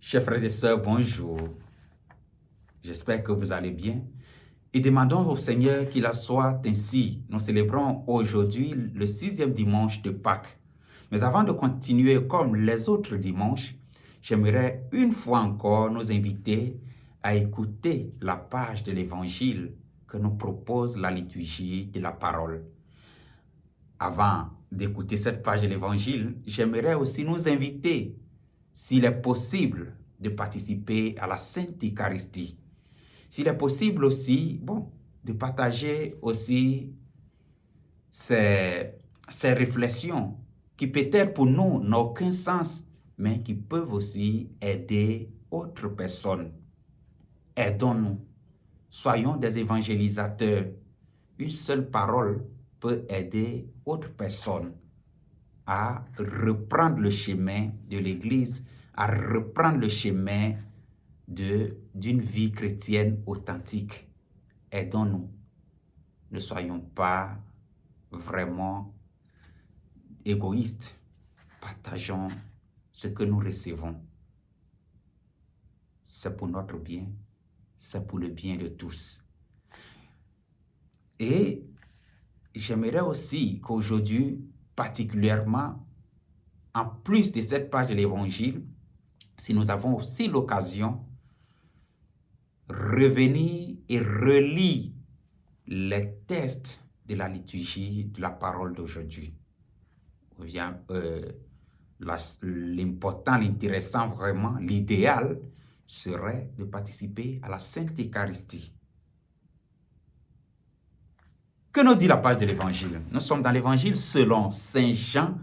Chers frères et sœurs, bonjour. J'espère que vous allez bien. Et demandons au Seigneur qu'il en soit ainsi. Nous célébrons aujourd'hui le 6e dimanche de Pâques. Mais avant de continuer comme les autres dimanches, j'aimerais une fois encore nous inviter à écouter la page de l'Évangile que nous propose la liturgie de la parole. Avant d'écouter cette page de l'Évangile, j'aimerais aussi nous inviter, s'il est possible, de participer à la Sainte Eucharistie. S'il est possible aussi, de partager aussi ces réflexions qui peut-être pour nous n'ont aucun sens, mais qui peuvent aussi aider autres personnes. Aidons-nous. Soyons des évangélisateurs. Une seule parole peut aider autres personnes à reprendre le chemin de l'Église, à reprendre le chemin d'une vie chrétienne authentique. Aidons-nous. Ne soyons pas vraiment égoïstes. Partageons ce que nous recevons. C'est pour notre bien, c'est pour le bien de tous. Et j'aimerais aussi qu'aujourd'hui, particulièrement, en plus de cette page de l'Évangile, si nous avons aussi l'occasion, revenir et relire les textes de la liturgie de la parole d'aujourd'hui. L'important, l'intéressant vraiment, l'idéal serait de participer à la Sainte Eucharistie. Que nous dit la page de l'Évangile? Nous sommes dans l'Évangile selon Saint Jean,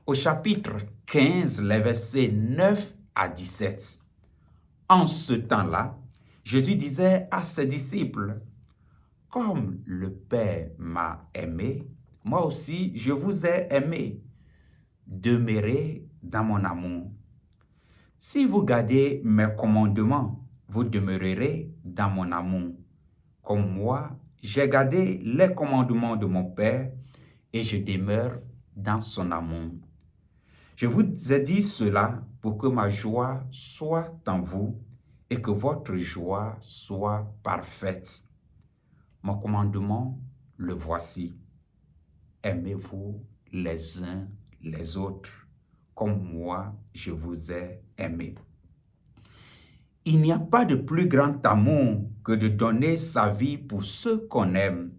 au chapitre 15, les versets 9 à 17. En ce temps-là, Jésus disait à ses disciples, « Comme le Père m'a aimé, moi aussi je vous ai aimé. Demeurez dans mon amour. Si vous gardez mes commandements, vous demeurerez dans mon amour. Comme moi, j'ai gardé les commandements de mon Père et je demeure dans son amour. Je vous ai dit cela pour que ma joie soit en vous et que votre joie soit parfaite. Mon commandement, le voici. Aimez-vous les uns les autres, comme moi je vous ai aimé. Il n'y a pas de plus grand amour que de donner sa vie pour ceux qu'on aime.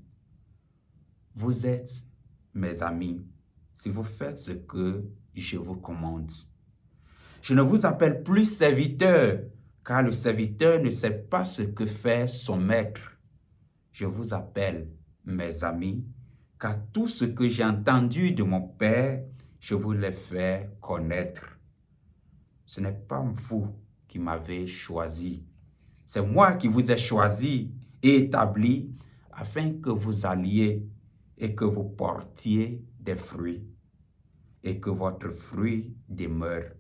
Vous êtes mes amis si vous faites ce que je vous commande. Je ne vous appelle plus serviteur, car le serviteur ne sait pas ce que fait son maître. Je vous appelle mes amis, car tout ce que j'ai entendu de mon Père, je vous l'ai fait connaître. Ce n'est pas vous qui m'avez choisi. C'est moi qui vous ai choisi et établi afin que vous alliez et que vous portiez des fruits et que votre fruit demeure.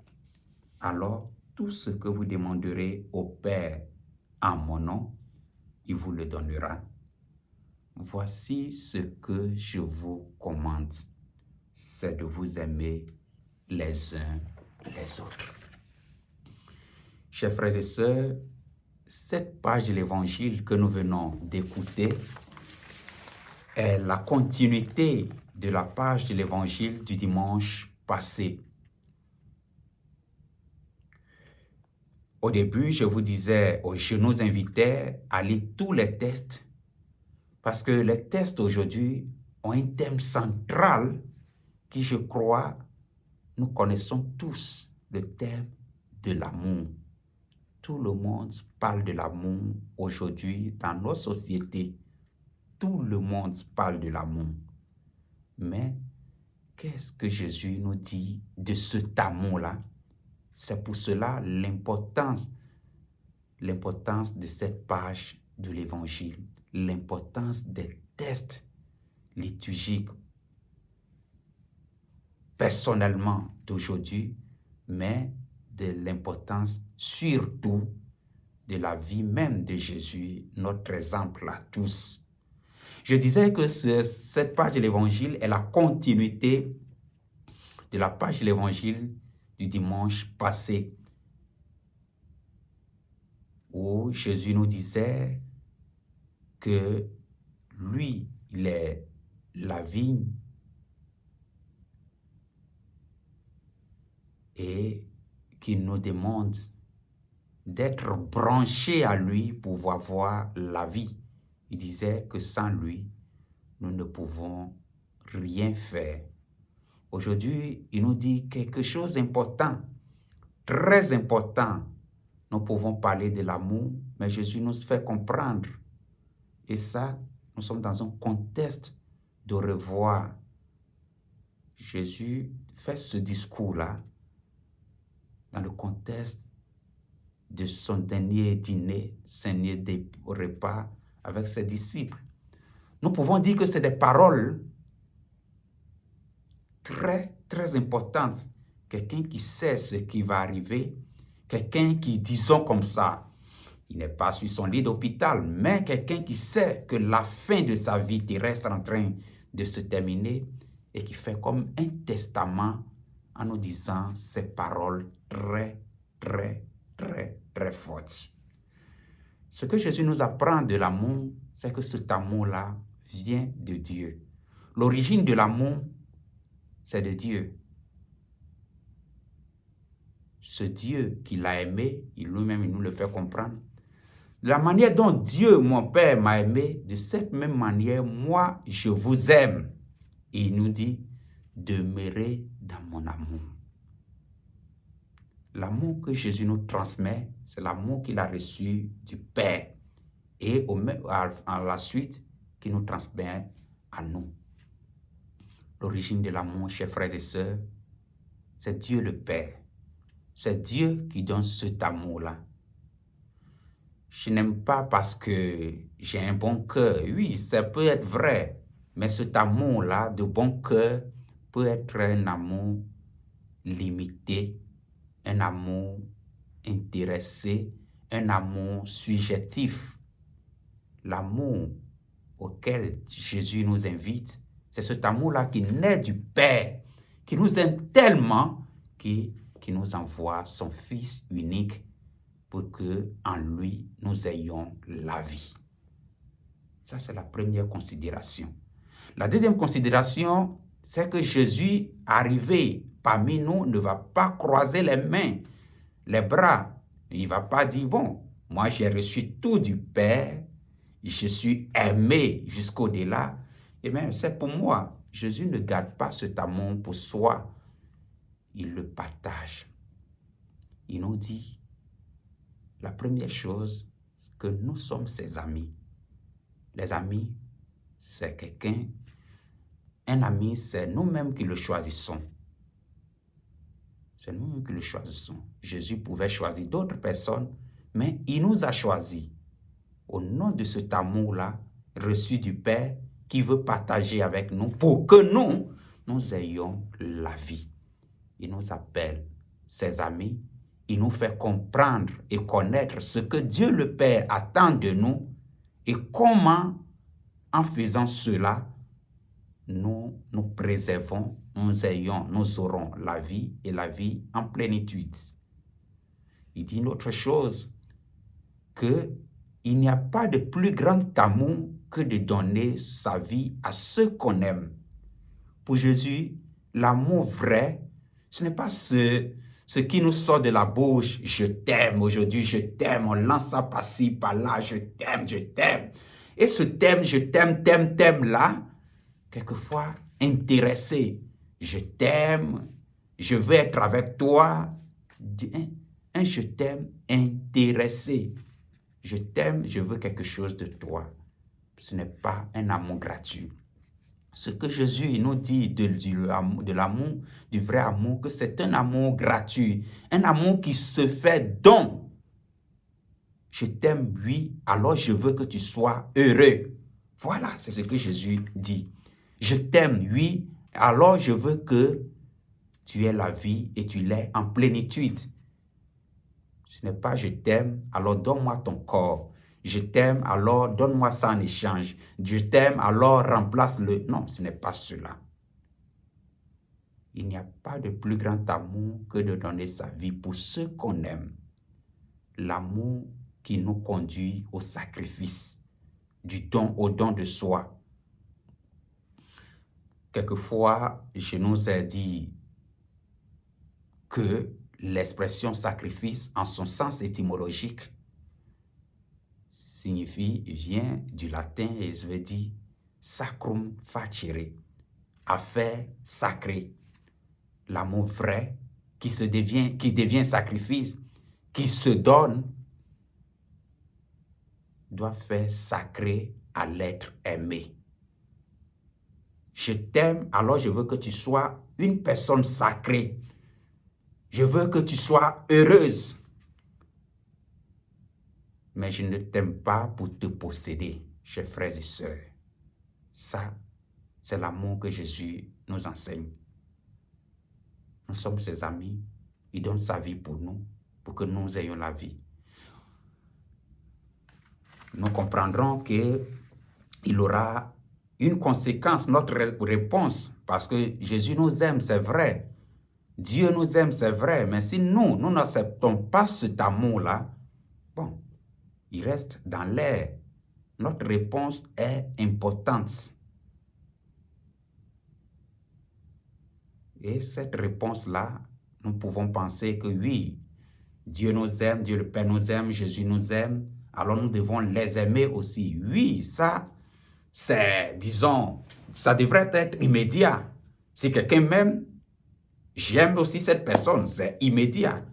Alors, tout ce que vous demanderez au Père en mon nom, il vous le donnera. Voici ce que je vous commande, c'est de vous aimer les uns les autres. Chers frères et sœurs, cette page de l'Évangile que nous venons d'écouter est la continuité de la page de l'Évangile du dimanche passé. Au début, je vous disais, je nous invitais à lire tous les textes parce que les textes aujourd'hui ont un thème central qui, je crois, nous connaissons tous, le thème de l'amour. Tout le monde parle de l'amour aujourd'hui dans nos sociétés. Tout le monde parle de l'amour. Mais qu'est-ce que Jésus nous dit de cet amour-là? C'est pour cela l'importance de cette page de l'Évangile, l'importance des textes liturgiques, personnellement d'aujourd'hui, mais de l'importance surtout de la vie même de Jésus, notre exemple à tous. Je disais que cette page de l'Évangile est la continuité de la page de l'Évangile du dimanche passé. où Jésus nous disait que lui, il est la vigne et qu'il nous demande d'être branchés à lui pour avoir la vie. Il disait que sans lui, nous ne pouvons rien faire. Aujourd'hui, il nous dit quelque chose d'important, très important. Nous pouvons parler de l'amour, mais Jésus nous fait comprendre. Et ça, nous sommes dans un contexte de revoir. Jésus fait ce discours-là dans le contexte de son dernier dîner, dernier repas avec ses disciples. Nous pouvons dire que c'est des paroles très, très importantes. Quelqu'un qui sait ce qui va arriver, quelqu'un qui, disons comme ça, il n'est pas sur son lit d'hôpital, mais quelqu'un qui sait que la fin de sa vie terrestre est en train de se terminer et qui fait comme un testament en nous disant ces paroles très, très, très, très fortes. Ce que Jésus nous apprend de l'amour, c'est que cet amour-là vient de Dieu. L'origine de l'amour, c'est de Dieu. Ce Dieu qui l'a aimé, lui-même, il nous le fait comprendre. La manière dont Dieu, mon Père, m'a aimé, de cette même manière, moi, je vous aime. Et il nous dit, demeurez dans mon amour. L'amour que Jésus nous transmet, c'est l'amour qu'il a reçu du Père. Et à la suite, qu'il nous transmet à nous. L'origine de l'amour, chers frères et sœurs, c'est Dieu le Père. C'est Dieu qui donne cet amour-là. Je n'aime pas parce que j'ai un bon cœur. Oui, ça peut être vrai. Mais cet amour-là, de bon cœur, peut être un amour limité, un amour intéressé, un amour subjectif. L'amour auquel Jésus nous invite, c'est cet amour-là qui naît du Père, qui nous aime tellement, qui nous envoie son Fils unique pour que en lui, nous ayons la vie. Ça, c'est la première considération. La deuxième considération, c'est que Jésus, arrivé parmi nous, ne va pas croiser les mains, les bras. Il ne va pas dire, bon, moi j'ai reçu tout du Père, je suis aimé jusqu'au-delà. Et bien, c'est pour moi. Jésus ne garde pas cet amour pour soi. Il le partage. Il nous dit, la première chose, que nous sommes ses amis. Les amis, c'est quelqu'un. Un ami, c'est nous-mêmes qui le choisissons. C'est nous-mêmes qui le choisissons. Jésus pouvait choisir d'autres personnes, mais il nous a choisis. Au nom de cet amour-là, reçu du Père, qui veut partager avec nous pour que nous ayons la vie. Il nous appelle ses amis. Il nous fait comprendre et connaître ce que Dieu le Père attend de nous et comment, en faisant cela, nous préservons, nous aurons la vie et la vie en plénitude. Il dit une autre chose, qu'il n'y a pas de plus grand amour que de donner sa vie à ceux qu'on aime. Pour Jésus, l'amour vrai, ce n'est pas ce qui nous sort de la bouche. Je t'aime aujourd'hui, je t'aime. On lance ça par-ci, par-là. Je t'aime, je t'aime. Et ce t'aime, je t'aime là, quelquefois intéressé. Je t'aime, je veux être avec toi. Un je t'aime intéressé. Je t'aime, je veux quelque chose de toi. Ce n'est pas un amour gratuit. Ce que Jésus nous dit de l'amour, du vrai amour, que c'est un amour gratuit, un amour qui se fait don. Je t'aime, oui, alors je veux que tu sois heureux. Voilà, c'est ce que Jésus dit. Je t'aime, oui, alors je veux que tu aies la vie et tu l'aies en plénitude. Ce n'est pas je t'aime, alors donne-moi ton corps. Je t'aime, alors donne-moi ça en échange. Je t'aime, alors remplace-le. Non, ce n'est pas cela. Il n'y a pas de plus grand amour que de donner sa vie pour ceux qu'on aime. L'amour qui nous conduit au sacrifice, au don de soi. Quelquefois, je nous ai dit que l'expression sacrifice, en son sens étymologique, vient du latin et je veux dire sacrum facere, affaire sacrée. L'amour vrai qui devient sacrifice, qui se donne, doit faire sacré à l'être aimé. Je t'aime, alors je veux que tu sois une personne sacrée. Je veux que tu sois heureuse. Mais je ne t'aime pas pour te posséder, chers frères et sœurs. Ça, c'est l'amour que Jésus nous enseigne. Nous sommes ses amis. Il donne sa vie pour nous, pour que nous ayons la vie. Nous comprendrons qu'il aura une conséquence, notre réponse, parce que Jésus nous aime, c'est vrai. Dieu nous aime, c'est vrai. Mais si nous n'acceptons pas cet amour-là, bon, il reste dans l'air. Notre réponse est importante. Et cette réponse-là, nous pouvons penser que oui, Dieu nous aime, Dieu le Père nous aime, Jésus nous aime, alors nous devons les aimer aussi. Oui, ça, c'est, disons, ça devrait être immédiat. Si quelqu'un m'aime, j'aime aussi cette personne, c'est immédiat.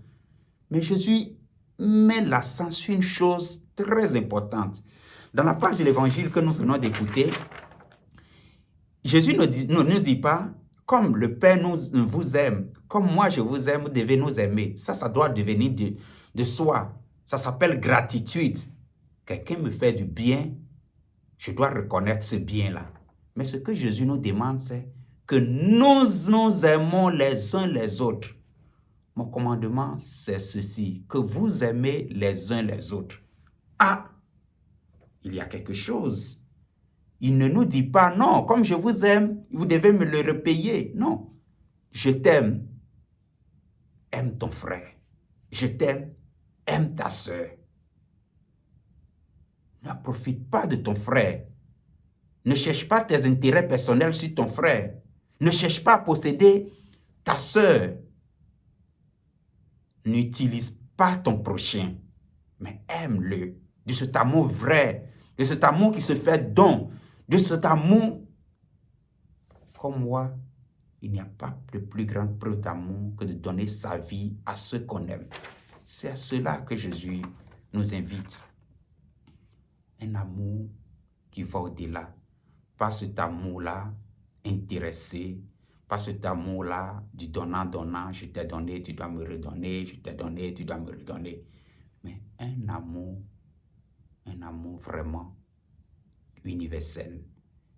Mais Jésus met l'accent sur une chose très importante. Dans la page de l'évangile que nous venons d'écouter, Jésus ne nous dit pas, comme le Père vous aime, comme moi je vous aime, vous devez nous aimer. Ça doit devenir de soi. Ça s'appelle gratitude. Quelqu'un me fait du bien, je dois reconnaître ce bien-là. Mais ce que Jésus nous demande, c'est que nous aimons les uns les autres. Mon commandement, c'est ceci, que vous aimez les uns les autres. Ah, il y a quelque chose. Il ne nous dit pas, non, comme je vous aime, vous devez me le repayer. Non, je t'aime, aime ton frère. Je t'aime, aime ta soeur. Ne profite pas de ton frère. Ne cherche pas tes intérêts personnels sur ton frère. Ne cherche pas à posséder ta soeur. N'utilise pas ton prochain, mais aime-le. De cet amour vrai, de cet amour qui se fait don, de cet amour, comme moi, il n'y a pas de plus grande preuve d'amour que de donner sa vie à ceux qu'on aime. C'est à cela que Jésus nous invite. Un amour qui va au-delà. Pas cet amour-là intéressé, pas cet amour-là du donnant-donnant, je t'ai donné, tu dois me redonner, je t'ai donné, tu dois me redonner. Mais un amour vraiment universel.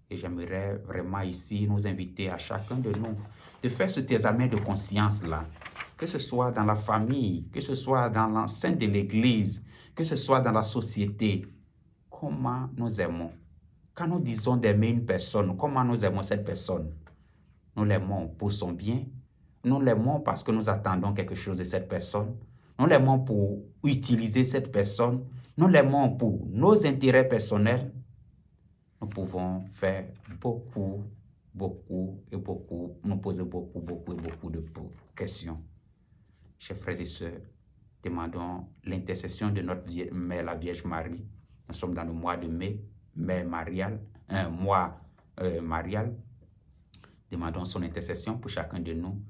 Et j'aimerais vraiment ici nous inviter à chacun de nous de faire cet examen de conscience-là, que ce soit dans la famille, que ce soit dans l'enceinte de l'Église, que ce soit dans la société. Comment nous aimons? Quand nous disons d'aimer une personne, comment nous aimons cette personne? Nous l'aimons pour son bien. Nous l'aimons parce que nous attendons quelque chose de cette personne. Nous l'aimons pour utiliser cette personne. Nous l'aimons pour nos intérêts personnels. Nous pouvons faire beaucoup nous poser beaucoup de questions. Chers frères et sœurs, demandons l'intercession de notre Mère, la Vierge Marie. Nous sommes dans le mois de mai, mois marial. Demandons son intercession pour chacun de nous,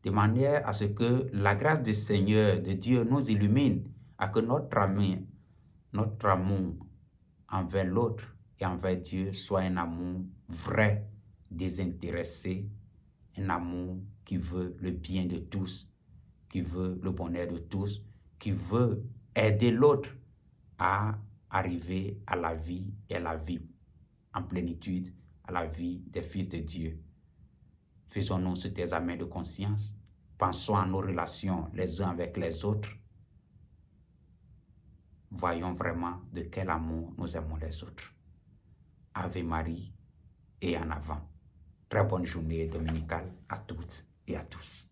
de manière à ce que la grâce du Seigneur, de Dieu, nous illumine, à que notre amour envers l'autre et envers Dieu soit un amour vrai, désintéressé, un amour qui veut le bien de tous, qui veut le bonheur de tous, qui veut aider l'autre à arriver à la vie et à la vie en plénitude, à la vie des fils de Dieu. Faisons-nous cet examen de conscience. Pensons à nos relations les uns avec les autres. Voyons vraiment de quel amour nous aimons les autres. Ave Marie et en avant. Très bonne journée dominicale à toutes et à tous.